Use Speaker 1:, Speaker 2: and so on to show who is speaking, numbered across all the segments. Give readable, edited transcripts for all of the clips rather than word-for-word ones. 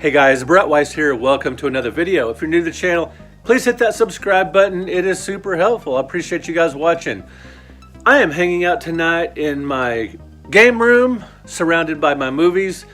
Speaker 1: Hey guys, Brett Weiss here. Welcome to another video. If you're new to the channel, please hit that subscribe button. It is super helpful. I appreciate you guys watching. I am hanging out tonight in my game room, surrounded by my movies,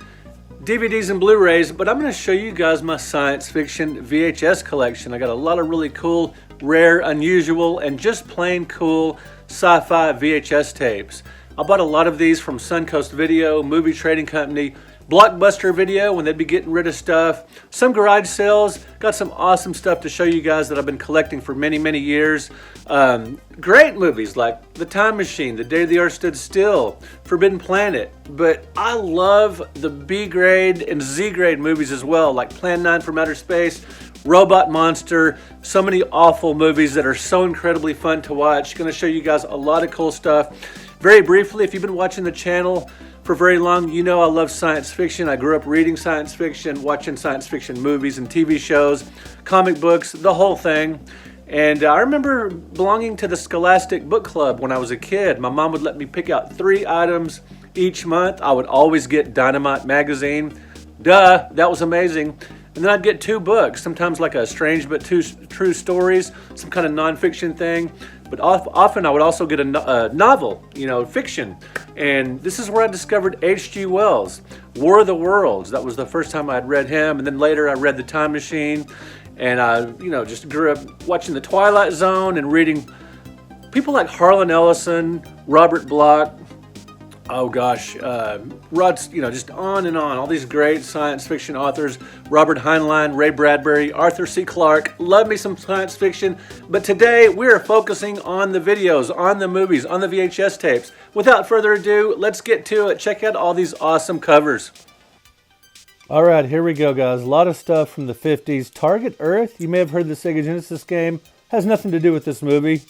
Speaker 1: DVDs and Blu-rays, but I'm going to show you guys my science fiction VHS collection. I got a lot of really cool, rare, unusual, and just plain cool sci-fi VHS tapes. I bought a lot of these from Suncoast Video, Movie Trading Company, Blockbuster Video when they'd be getting rid of stuff, some garage sales. Got some awesome stuff to show you guys that I've been collecting for many years. Great movies like The Time Machine, The Day the Earth Stood Still, Forbidden Planet. But I love the B grade and Z grade movies as well, like Plan 9 from Outer Space, Robot Monster. So many awful movies that are so incredibly fun to watch. Going to show you guys a lot of cool stuff. Very briefly, if you've been watching the channel for very long, you know I love science fiction. I grew up reading science fiction, watching science fiction movies and TV shows, comic books, the whole thing. And I remember belonging to the Scholastic Book Club when I was a kid. My mom would let me pick out 3 items each month. I would always get Dynamite magazine. Duh, that was amazing. And then I'd get 2 books, sometimes like a Strange But True Stories, some kind of nonfiction thing. But often I would also get a novel, fiction. And this is where I discovered H.G. Wells, War of the Worlds. That was the first time I had read him. And then later I read The Time Machine. And I, just grew up watching The Twilight Zone and reading people like Harlan Ellison, Robert Bloch, just on and on. All these great science fiction authors, Robert Heinlein, Ray Bradbury, Arthur C. Clarke. Love me some science fiction. But today we are focusing on the videos, on the movies, on the VHS tapes. Without further ado, let's get to it. Check out all these awesome covers. All right, here we go, guys. A lot of stuff from the 50s. Target Earth, you may have heard the Sega Genesis game. Has nothing to do with this movie.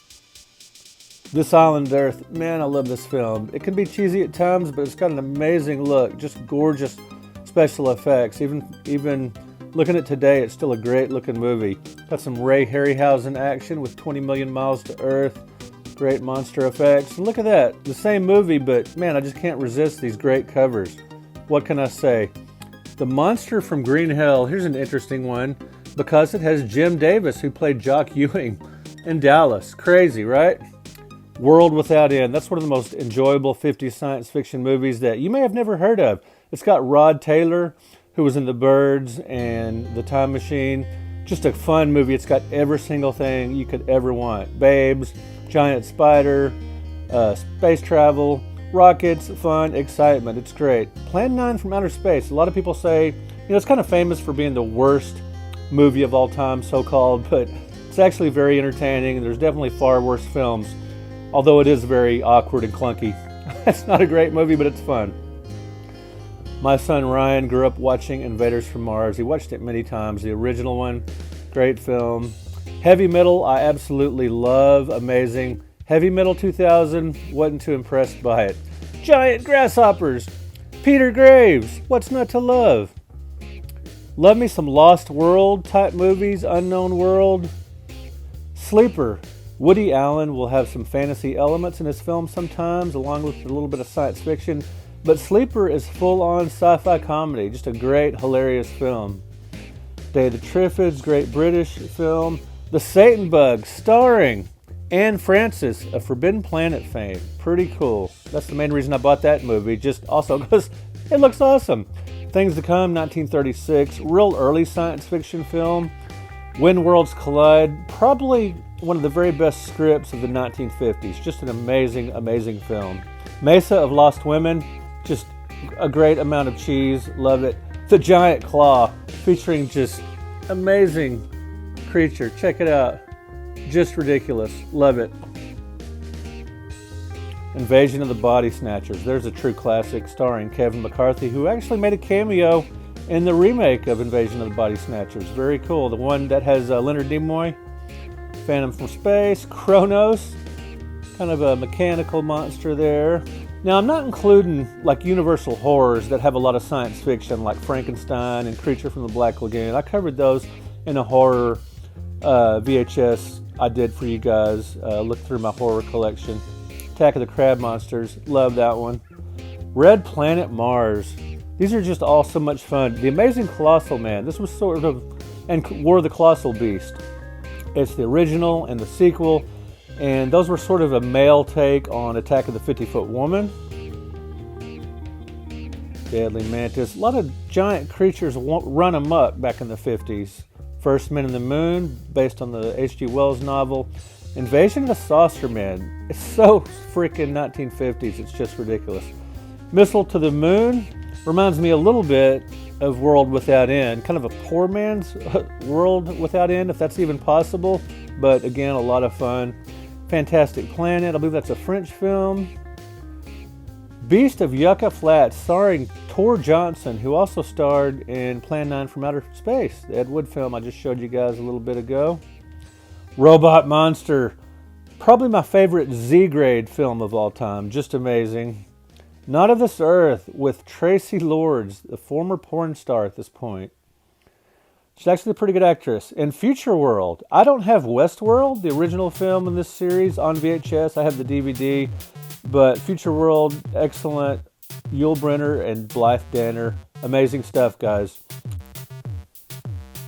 Speaker 1: This Island Earth, man, I love this film. It can be cheesy at times, but it's got an amazing look. Just gorgeous special effects. Even looking at today, it's still a great looking movie. Got some Ray Harryhausen action with 20 million miles to Earth. Great monster effects. And look at that, the same movie, but man, I just can't resist these great covers. What can I say? The Monster from Green Hell, here's an interesting one because it has Jim Davis, who played Jock Ewing in Dallas. Crazy, right? World Without End. That's one of the most enjoyable 50s science fiction movies that you may have never heard of. It's got Rod Taylor, who was in The Birds and The Time Machine. Just a fun movie. It's got every single thing you could ever want. Babes, giant spider, space travel, rockets, fun, excitement. It's great. Plan 9 from Outer Space. A lot of people say, it's kind of famous for being the worst movie of all time, so-called, but it's actually very entertaining, and there's definitely far worse films. Although it is very awkward and clunky. It's not a great movie, but it's fun. My son Ryan grew up watching Invaders from Mars. He watched it many times. The original one, great film. Heavy Metal, I absolutely love. Amazing. Heavy Metal 2000, wasn't too impressed by it. Giant Grasshoppers, Peter Graves, what's not to love? Love me some Lost World type movies, Unknown World. Sleeper. Woody Allen will have some fantasy elements in his film sometimes, along with a little bit of science fiction. But Sleeper is full-on sci-fi comedy. Just a great, hilarious film. Day of the Triffids, great British film. The Satan Bug, starring Anne Francis of Forbidden Planet fame. Pretty cool. That's the main reason I bought that movie, just also because it looks awesome. Things to Come, 1936. Real early science fiction film. When Worlds Collide, probably one of the very best scripts of the 1950s. Just an amazing film. Mesa of Lost Women, just a great amount of cheese. Love it. The Giant Claw, featuring just amazing creature. Check it out. Just ridiculous. Love it. Invasion of the Body Snatchers. There's a true classic starring Kevin McCarthy, who actually made a cameo in the remake of Invasion of the Body Snatchers. Very cool. The one that has Leonard Nimoy. Phantom from Space, Kronos, kind of a mechanical monster there. Now, I'm not including like universal horrors that have a lot of science fiction, like Frankenstein and Creature from the Black Lagoon. I covered those in a horror VHS I did for you guys. Look through my horror collection. Attack of the Crab Monsters, love that one. Red Planet Mars. These are just all so much fun. The Amazing Colossal Man. This was sort of, and War of the Colossal Beast. It's the original and the sequel, and those were sort of a male take on Attack of the 50-Foot Woman. Deadly Mantis. A lot of giant creatures run amok back in the 50s. First Men in the Moon, based on the H.G. Wells novel. Invasion of the Saucer Men. It's so freaking 1950s, it's just ridiculous. Missile to the Moon reminds me a little bit of World Without End. Kind of a poor man's World Without End, if that's even possible. But again, a lot of fun. Fantastic Planet, I believe that's a French film. Beast of Yucca Flats, starring Tor Johnson, who also starred in Plan 9 from Outer Space, the Ed Wood film I just showed you guys a little bit ago. Robot Monster, probably my favorite Z-grade film of all time, just amazing. Not of This Earth with Tracy Lords, the former porn star at this point. She's actually a pretty good actress. And Future World, I don't have Westworld, the original film in this series, on VHS. I have the DVD. But Future World, excellent. Yul Brynner and Blythe Danner. Amazing stuff, guys.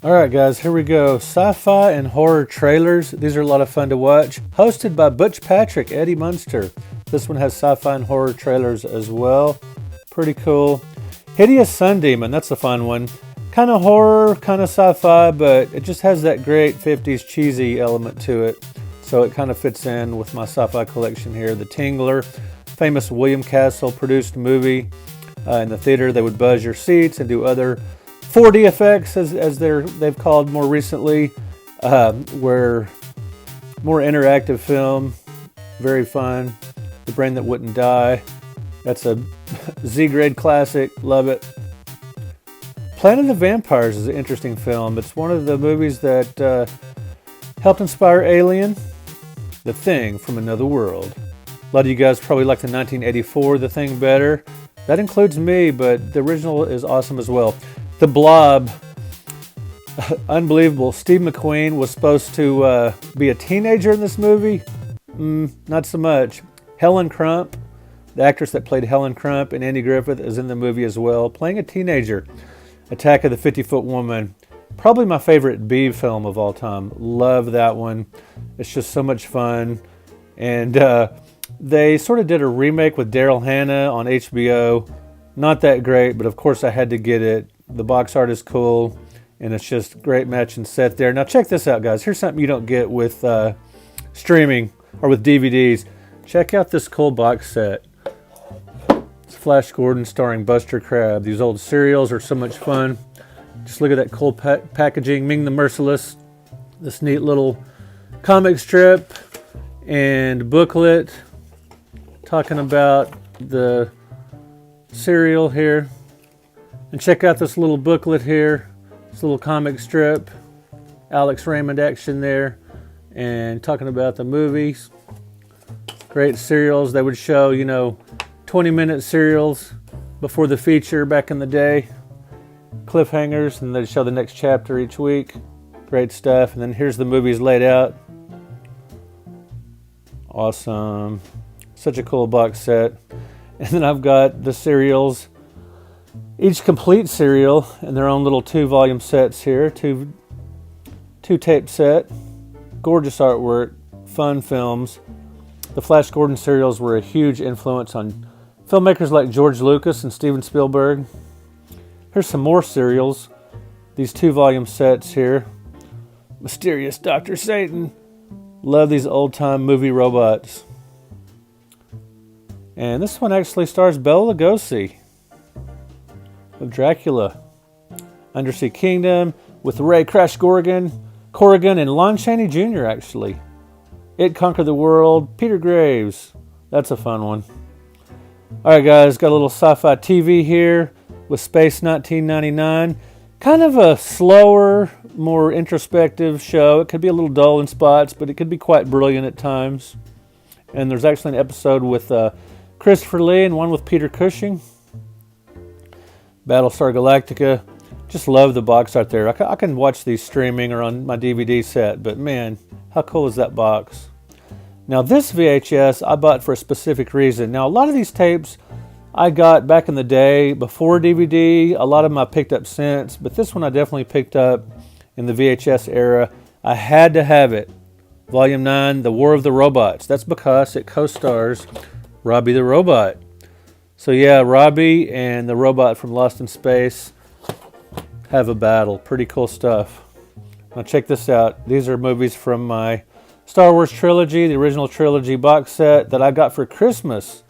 Speaker 1: Alright guys, here we go. Sci-fi and horror trailers. These are a lot of fun to watch. Hosted by Butch Patrick, Eddie Munster. This one has sci-fi and horror trailers as well. Pretty cool. Hideous Sun Demon, that's a fun one. Kind of horror, kind of sci-fi, but it just has that great 50s cheesy element to it. So it kind of fits in with my sci-fi collection here. The Tingler, famous William Castle produced movie. In the theater, they would buzz your seats and do other 4D effects, as they've called more recently, where more interactive film, very fun. The Brain That Wouldn't Die, that's a Z-grade classic, love it. Planet of the Vampires is an interesting film. It's one of the movies that helped inspire Alien, The Thing from Another World. A lot of you guys probably like the 1984 The Thing better. That includes me, but the original is awesome as well. The Blob, unbelievable. Steve McQueen was supposed to be a teenager in this movie. Not so much. Helen Crump, the actress that played Helen Crump, and Andy Griffith is in the movie as well, playing a teenager. Attack of the 50-Foot Woman. Probably my favorite B film of all time. Love that one. It's just so much fun. And they sort of did a remake with Daryl Hannah on HBO. Not that great, but of course I had to get it. The box art is cool, and it's just great matching set there. Now check this out, guys. Here's something you don't get with streaming or with DVDs. Check out this cool box set. It's Flash Gordon starring Buster Crabbe. These old serials are so much fun. Just look at that cool packaging. Ming the Merciless. This neat little comic strip and booklet talking about the serial here. And check out this little booklet here. This little comic strip. Alex Raymond action there. And talking about the movies. Great serials. They would show, 20-minute serials before the feature back in the day. Cliffhangers, and they'd show the next chapter each week. Great stuff. And then here's the movies laid out. Awesome. Such a cool box set. And then I've got the serials. Each complete serial in their own little 2-volume sets here. Two tape set. Gorgeous artwork. Fun films. The Flash Gordon serials were a huge influence on filmmakers like George Lucas and Steven Spielberg. Here's some more serials. These 2-volume sets here. Mysterious Dr. Satan. Love these old-time movie robots. And this one actually stars Bela Lugosi of Dracula. Undersea Kingdom with Ray Crash Corrigan and Lon Chaney Jr. actually. It Conquered the World, Peter Graves. That's a fun one. Alright guys, got a little sci-fi TV here with Space 1999. Kind of a slower, more introspective show. It could be a little dull in spots, but it could be quite brilliant at times. And there's actually an episode with Christopher Lee and one with Peter Cushing. Battlestar Galactica. Just love the box art there. I can watch these streaming or on my DVD set, but man, how cool is that box? Now this VHS I bought for a specific reason. Now a lot of these tapes I got back in the day before DVD. A lot of them I picked up since, but this one I definitely picked up in the VHS era. I had to have it. Volume 9, The War of the Robots. That's because it co-stars Robbie the Robot. So yeah, Robbie and the robot from Lost in Space have a battle. Pretty cool stuff. Now check this out. These are movies from my Star Wars trilogy, the original trilogy box set that I got for Christmas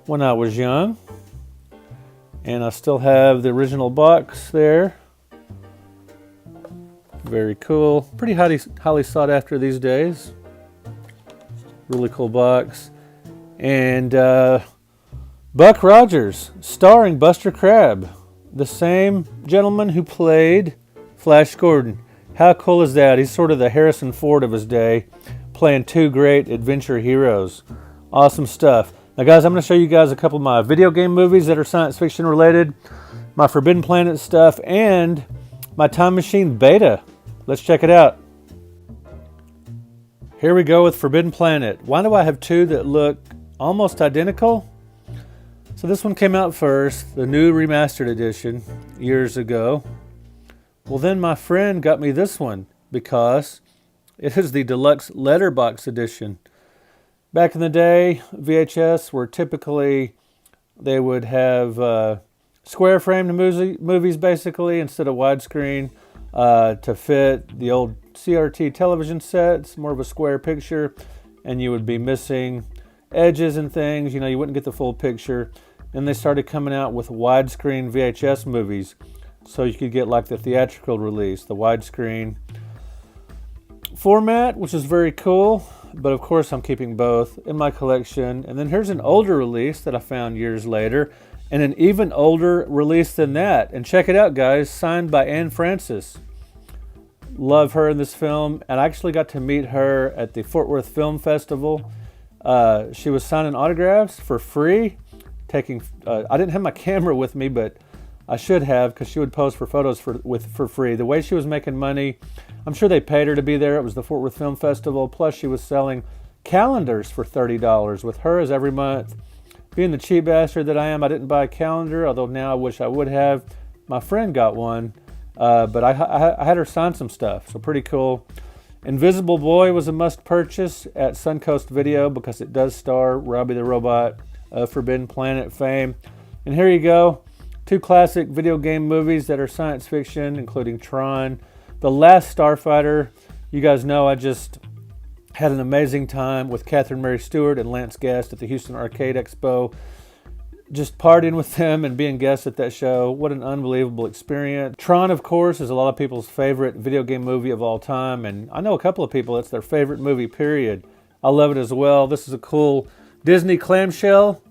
Speaker 1: when I was young. And I still have the original box there. Very cool. Pretty highly sought after these days. Really cool box. And Buck Rogers, starring Buster Crabbe, the same gentleman who played Flash Gordon. How cool is that? He's sort of the Harrison Ford of his day, playing two great adventure heroes. Awesome stuff. Now guys, I'm going to show you guys a couple of my video game movies that are science fiction related, my Forbidden Planet stuff, and my Time Machine beta. Let's check it out. Here we go with Forbidden Planet. Why do I have two that look almost identical? So this one came out first, the new remastered edition, years ago. Well, then my friend got me this one because it is the deluxe letterbox edition. Back in the day, VHS were typically, they would have square framed movies basically instead of widescreen to fit the old CRT television sets, more of a square picture, and you would be missing edges and things, you wouldn't get the full picture. And they started coming out with widescreen VHS movies, so you could get like the theatrical release, the widescreen format, which is very cool. But of course I'm keeping both in my collection. And then here's an older release that I found years later, and an even older release than that. And check it out, guys, signed by Anne Francis. Love her in this film, and I actually got to meet her at the Fort Worth Film Festival. She was signing autographs for free. I didn't have my camera with me, but I should have, because she would pose for photos for free. The way she was making money, I'm sure they paid her to be there. It was the Fort Worth Film Festival. Plus, she was selling calendars for $30 with hers every month. Being the cheap bastard that I am, I didn't buy a calendar, although now I wish I would have. My friend got one, but I had her sign some stuff, so pretty cool. Invisible Boy was a must purchase at Suncoast Video because it does star Robbie the Robot of Forbidden Planet fame. And here you go, two classic video game movies that are science fiction, including Tron. The Last Starfighter. You guys know I just had an amazing time with Catherine Mary Stewart and Lance Guest at the Houston Arcade Expo. Just partying with them and being guests at that show. What an unbelievable experience. Tron, of course, is a lot of people's favorite video game movie of all time. And I know a couple of people, it's their favorite movie, period. I love it as well. This is a cool Disney clamshell,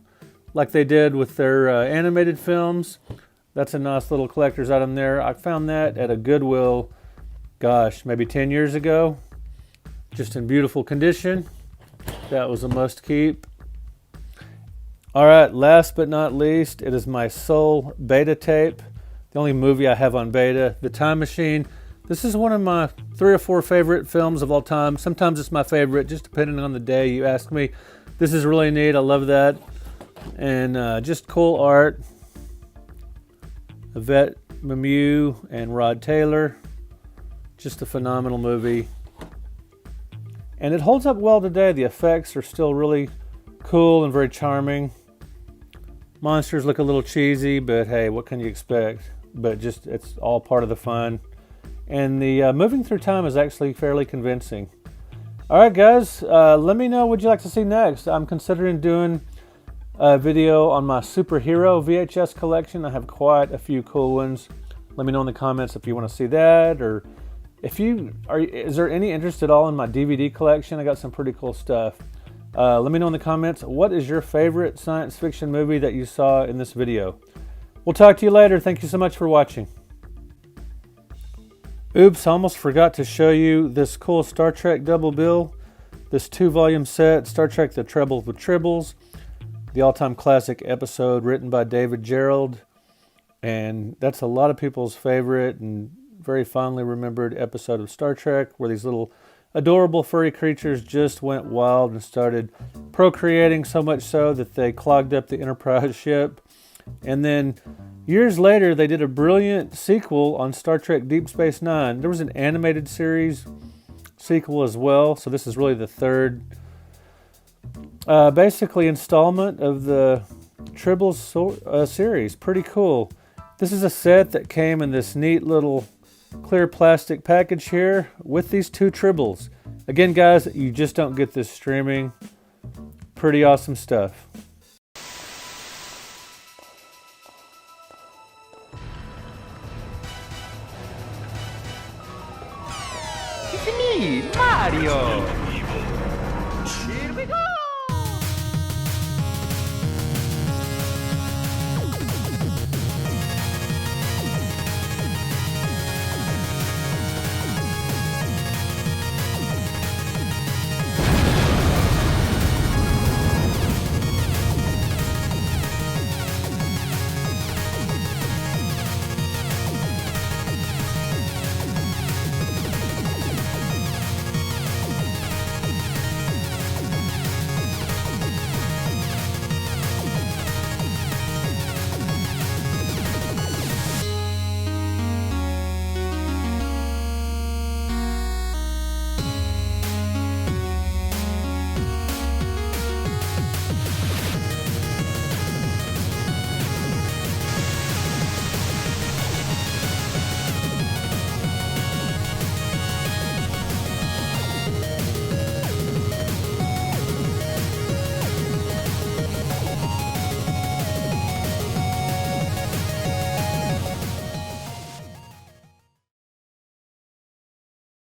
Speaker 1: like they did with their animated films. That's a nice little collector's item there. I found that at a Goodwill, gosh, maybe 10 years ago. Just in beautiful condition. That was a must keep. All right, last but not least, it is my sole beta tape. The only movie I have on beta, The Time Machine. This is one of my 3 or 4 favorite films of all time. Sometimes it's my favorite, just depending on the day you ask me. This is really neat. I love that. And just cool art. Yvette Mimieux and Rod Taylor. Just a phenomenal movie. And it holds up well today. The effects are still really cool and very charming. Monsters look a little cheesy, but hey, what can you expect? But just, it's all part of the fun. And the moving through time is actually fairly convincing. All right, guys, let me know what you'd like to see next. I'm considering doing a video on my superhero VHS collection. I have quite a few cool ones. Let me know in the comments if you want to see that, or is there any interest at all in my DVD collection? I got some pretty cool stuff. Let me know in the comments, what is your favorite science fiction movie that you saw in this video? We'll talk to you later. Thank you so much for watching. Oops, I almost forgot to show you this cool Star Trek double bill. This 2-volume set, Star Trek The Trouble with Tribbles. The all-time classic episode written by David Gerrold. And that's a lot of people's favorite and very fondly remembered episode of Star Trek, where these little adorable furry creatures just went wild and started procreating, so much so that they clogged up the Enterprise ship. And then years later, they did a brilliant sequel on Star Trek Deep Space Nine. There was an animated series sequel as well, so this is really the third basically installment of the Tribbles series. Pretty cool. This is a set that came in this neat little clear plastic package here with these two Tribbles. Again, guys, you just don't get this streaming. Pretty awesome stuff.